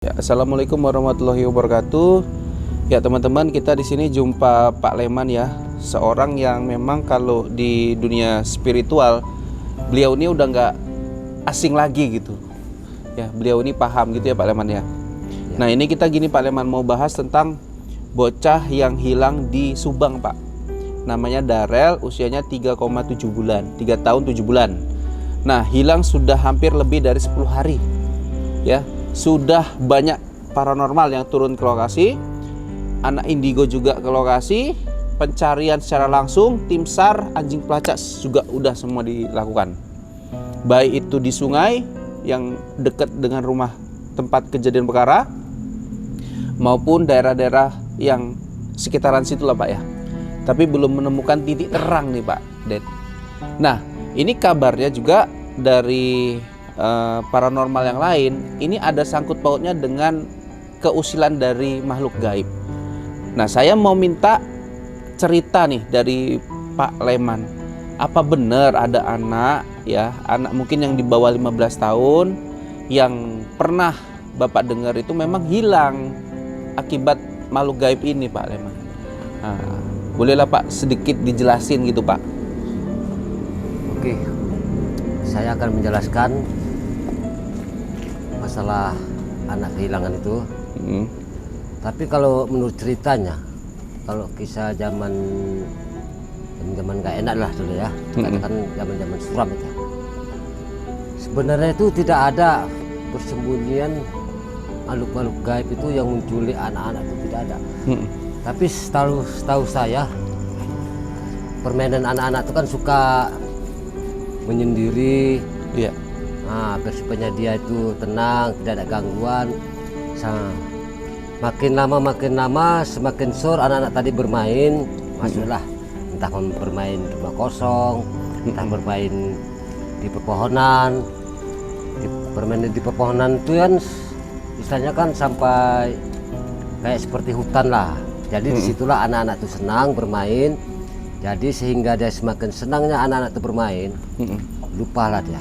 Ya, Assalamualaikum warahmatullahi wabarakatuh. Ya teman-teman, kita di sini jumpa Pak Leman ya, seorang yang memang kalau di dunia spiritual beliau ini udah nggak asing lagi gitu. Ya, beliau ini paham gitu ya Pak Leman ya. Nah ini kita gini Pak Leman mau bahas tentang bocah yang hilang di Subang Pak. Namanya Darel, usianya 3,7 bulan, 3 tahun 7 bulan. Nah hilang sudah hampir lebih dari 10 hari. Ya, sudah banyak paranormal yang turun ke lokasi, anak indigo juga ke lokasi, pencarian secara langsung, tim SAR, anjing pelacak juga udah semua dilakukan. Baik itu di sungai yang dekat dengan rumah tempat kejadian perkara, maupun daerah-daerah yang sekitaran situ lah Pak ya. Tapi belum menemukan titik terang nih Pak Den. Nah ini kabarnya juga dari paranormal yang lain, ini ada sangkut pautnya dengan keusilan dari makhluk gaib. Nah saya mau minta cerita nih dari Pak Leman, apa benar ada anak ya, anak mungkin yang di bawah 15 tahun yang pernah Bapak dengar itu memang hilang akibat makhluk gaib ini Pak Leman. Nah, bolehlah Pak sedikit dijelasin gitu Pak. Oke, saya akan menjelaskan masalah anak kehilangan itu. Tapi kalau menurut ceritanya, kalau kisah zaman gak enak lah dulu ya, katakan zaman suram itu. Sebenarnya itu tidak ada persembunyian makhluk-makhluk gaib itu yang menculik anak-anak, itu tidak ada. Tapi setahu saya, permainan anak-anak itu kan suka menyendiri. Iya. Nah, supaya dia itu tenang, tidak ada gangguan. Makin lama semakin sore anak-anak tadi bermain, masuklah entah bermain di rumah kosong, entah bermain di pepohonan. Bermain di pepohonan itu kan istilahnya kan sampai kayak seperti hutan lah. Jadi disitulah anak-anak itu senang bermain. Jadi sehingga dia semakin senangnya anak-anak itu bermain, lupalah dia.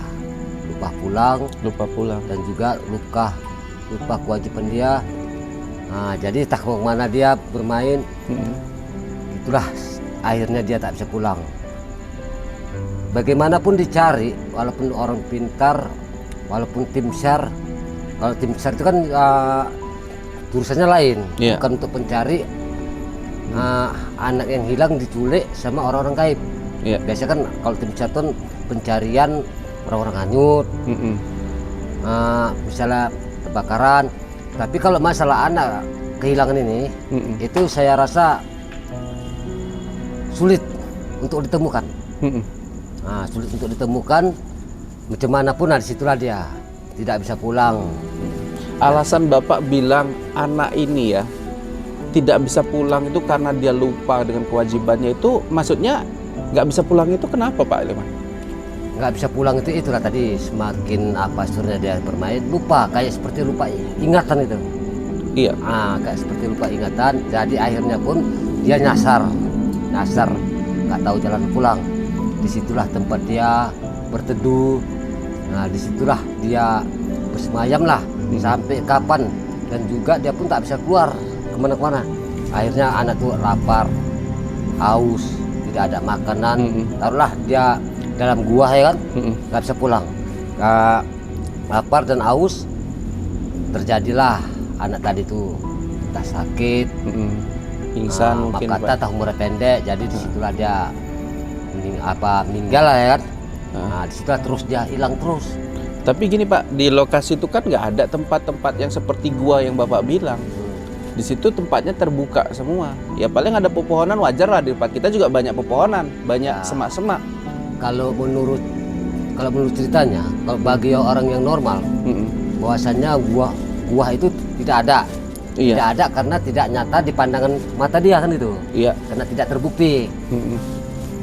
lupa pulang dan juga lupa kewajiban dia. Nah, jadi tak kemana dia bermain, itulah akhirnya dia tak bisa pulang. Bagaimanapun dicari, walaupun orang pintar, walaupun tim SAR, kalau tim SAR itu kan jurusannya lain, bukan untuk pencari anak yang hilang diculik sama orang-orang gaib. Biasanya kan kalau tim SAR itu pencarian orang-orang hanyut, misalnya kebakaran. Tapi kalau masalah anak kehilangan ini, itu saya rasa sulit untuk ditemukan. Sulit untuk ditemukan, macam mana pun disitulah dia tidak bisa pulang. Alasan Bapak bilang anak ini ya tidak bisa pulang itu karena dia lupa dengan kewajibannya, itu maksudnya nggak bisa pulang itu kenapa Pak Leman? Nggak bisa pulang itu itulah tadi, semakin surnya dia bermain lupa, kayak seperti lupa ingatan itu. Iya. Kayak seperti lupa ingatan, jadi akhirnya pun dia nyasar nggak tahu jalan pulang. Disitulah tempat dia berteduh. Nah disitulah dia bersemayam lah sampai kapan, dan juga dia pun tak bisa keluar kemana-mana. Akhirnya anak tuh lapar, haus, tidak ada makanan, taruhlah dia dalam gua ya kan, nggak bisa pulang, lapar dan haus. Terjadilah anak tadi tuh entah sakit, pingsan mungkin, maka tahu umurnya pendek, jadi disitulah dia meninggal lah ya kan. Disitulah terus dia hilang terus. Tapi gini Pak, di lokasi itu kan nggak ada tempat-tempat yang seperti gua yang Bapak bilang. Di situ tempatnya terbuka semua. Ya paling ada pepohonan, wajar lah, di tempat kita juga banyak pepohonan, banyak semak-semak. Kalau menurut ceritanya, kalau bagi orang yang normal, bahwasannya gua itu tidak ada. Tidak ada karena tidak nyata di pandangan mata dia kan itu. Karena tidak terbukti.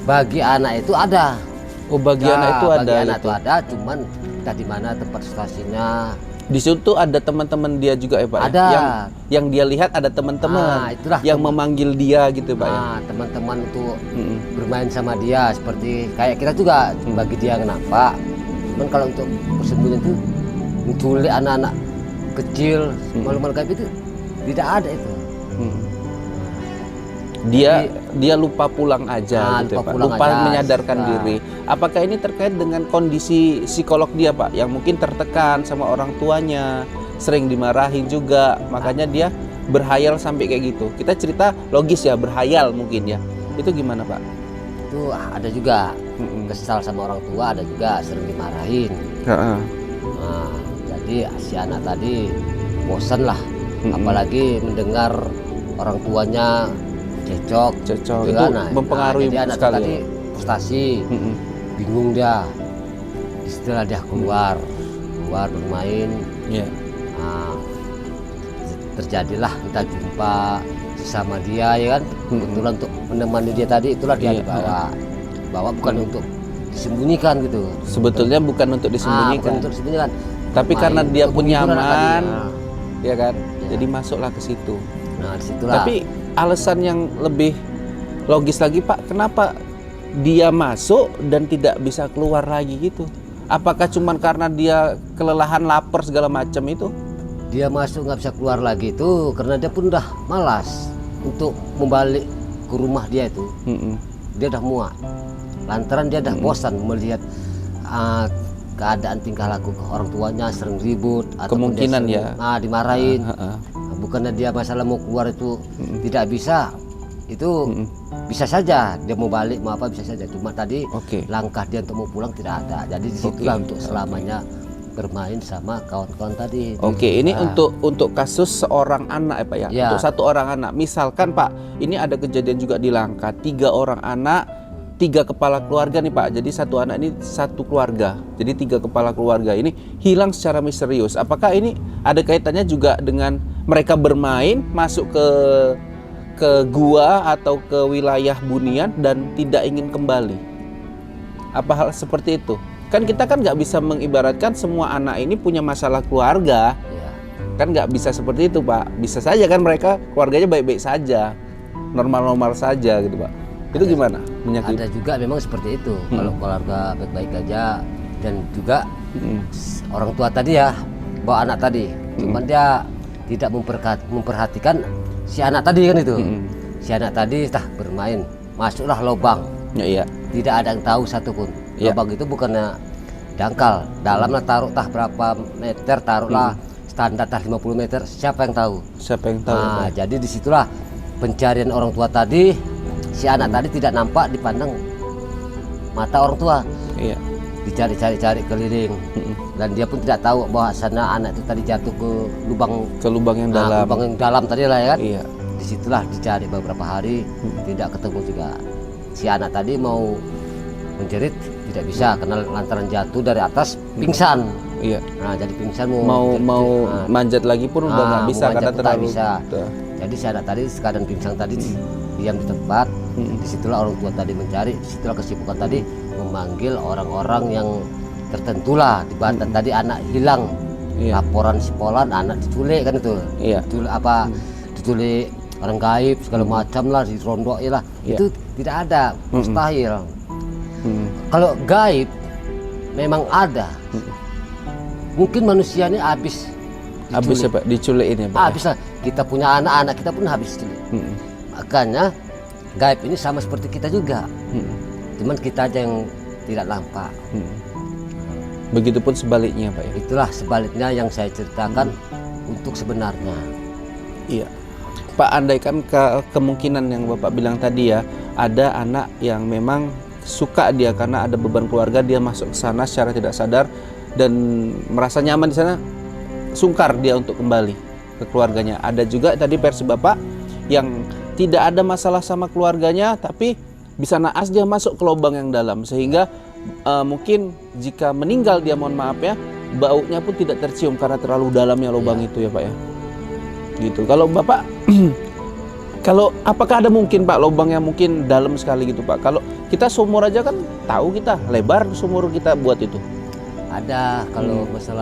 Bagi anak itu ada. Oh, bagi anak itu ada. Bagi anak itu ada, cuman entah di mana tempat situasinya. Di situ ada teman-teman dia juga ya Pak? Ada. Yang dia lihat ada teman-teman yang memanggil dia gitu Pak ya? Teman-teman itu bermain sama dia, seperti kayak kita juga bagi dia kenapa. Cuman kalau untuk persembunyian itu menculik anak-anak kecil, makhluk gaib itu tidak ada itu. Dia lupa pulang aja gitu ya, Pak. Lupa aja, menyadarkan diri. Apakah ini terkait dengan kondisi psikolog dia, Pak, yang mungkin tertekan sama orang tuanya, sering dimarahin juga, makanya dia berhayal sampai kayak gitu. Kita cerita logis ya, berhayal mungkin ya. Itu gimana, Pak? Itu ada juga kesal sama orang tua, ada juga sering dimarahin. Nah, jadi si anak tadi bosan lah, apalagi mendengar orang tuanya cecok itu mempengaruhi jadi anak sekali tadi frustasi, bingung dia. Setelah dia keluar bermain, terjadilah kita jumpa sama dia ya kan, kebetulan untuk menemani dia tadi, itulah dia dibawa bukan untuk disembunyikan gitu. Sebetulnya bukan untuk disembunyikan, bukan untuk disembunyikan, tapi karena dia pun nyaman, ya kan, ya. jadi masuklah ke situ. Nah, disitulah. Tapi alasan yang lebih logis lagi, Pak, kenapa dia masuk dan tidak bisa keluar lagi gitu? Apakah cuma karena dia kelelahan, lapar segala macam itu? Dia masuk nggak bisa keluar lagi itu karena dia pun udah malas untuk membalik ke rumah dia itu. Dia udah muak, lantaran dia udah bosan melihat keadaan tingkah laku orang tuanya, sering ribut, kemungkinan dia sering, dimarahin. Bukannya dia masalah mau keluar itu tidak bisa, itu bisa saja dia mau balik mau apa bisa saja, cuma tadi langkah dia untuk mau pulang tidak ada. Jadi disitulah untuk selamanya bermain sama kawan-kawan tadi. Ini untuk kasus seorang anak ya, Pak ya? Untuk satu orang anak. Misalkan, Pak, ini ada kejadian juga di Langkat, 3 orang anak, 3 kepala keluarga nih, Pak. Jadi satu anak ini satu keluarga. Jadi 3 kepala keluarga ini hilang secara misterius. Apakah ini ada kaitannya juga dengan mereka bermain masuk ke gua atau ke wilayah Bunian dan tidak ingin kembali? Apa hal seperti itu? Kan kita kan nggak bisa mengibaratkan semua anak ini punya masalah keluarga. Kan nggak bisa seperti itu, Pak. Bisa saja kan mereka keluarganya baik-baik saja, normal-normal saja gitu, Pak. Itu gimana? Ada juga memang seperti itu. Kalau keluarga baik-baik aja, dan juga orang tua tadi ya bawa anak tadi, cuman dia tidak memperhatikan si anak tadi kan itu. Si anak tadi bermain, masuklah lubang. Tidak ada yang tahu satupun. Lubang itu bukannya dangkal, dalamnya taruh berapa meter, taruhlah standar 50 meter, siapa yang tahu? Nah, jadi disitulah pencarian orang tua tadi. Si anak tadi tidak nampak dipandang mata orang tua. Dicari-cari keliling, dan dia pun tidak tahu bahwa sana anak itu tadi jatuh ke lubang yang dalam. Lubang yang dalam tadi lah ya kan. Disitulah dicari beberapa hari, tidak ketemu juga. Si anak tadi mau menjerit tidak bisa karena lantaran jatuh dari atas, pingsan. Nah, jadi pingsan mau manjat lagi pun udah nggak bisa karena terlalu bisa. Jadi si anak tadi keadaan pingsan tadi diam di tempat. Disitulah orang tua tadi mencari, disitulah kesibukan tadi memanggil orang-orang yang tertentu lah di Banten. Tadi anak hilang, laporan Sipolan anak diculik kan itu. Diculik orang gaib segala macam lah, dirondoi lah. Itu tidak ada, mustahil. Kalau gaib memang ada. Mungkin manusia ini habis ya, Pak, diculik ini, Pak. Habis lah. Kita punya anak-anak kita pun habis diculik. Makanya gaib ini sama seperti kita juga. Cuman kita aja yang tidak nampak. Begitupun sebaliknya, Pak ya. Itulah sebaliknya yang saya ceritakan untuk sebenarnya. Pak, andaikan kemungkinan yang Bapak bilang tadi ya, ada anak yang memang suka dia karena ada beban keluarga, dia masuk ke sana secara tidak sadar dan merasa nyaman di sana, sungkar dia untuk kembali ke keluarganya. Ada juga tadi versi Bapak yang tidak ada masalah sama keluarganya, tapi bisa naas dia masuk ke lubang yang dalam, sehingga mungkin jika meninggal dia, mohon maaf ya, baunya pun tidak tercium karena terlalu dalamnya lubang itu ya, Pak ya. Gitu. Kalau Bapak kalau apakah ada mungkin, Pak, lubang yang mungkin dalam sekali gitu, Pak? Kalau kita sumur aja kan tahu kita lebar sumur kita buat itu. Ada kalau masalah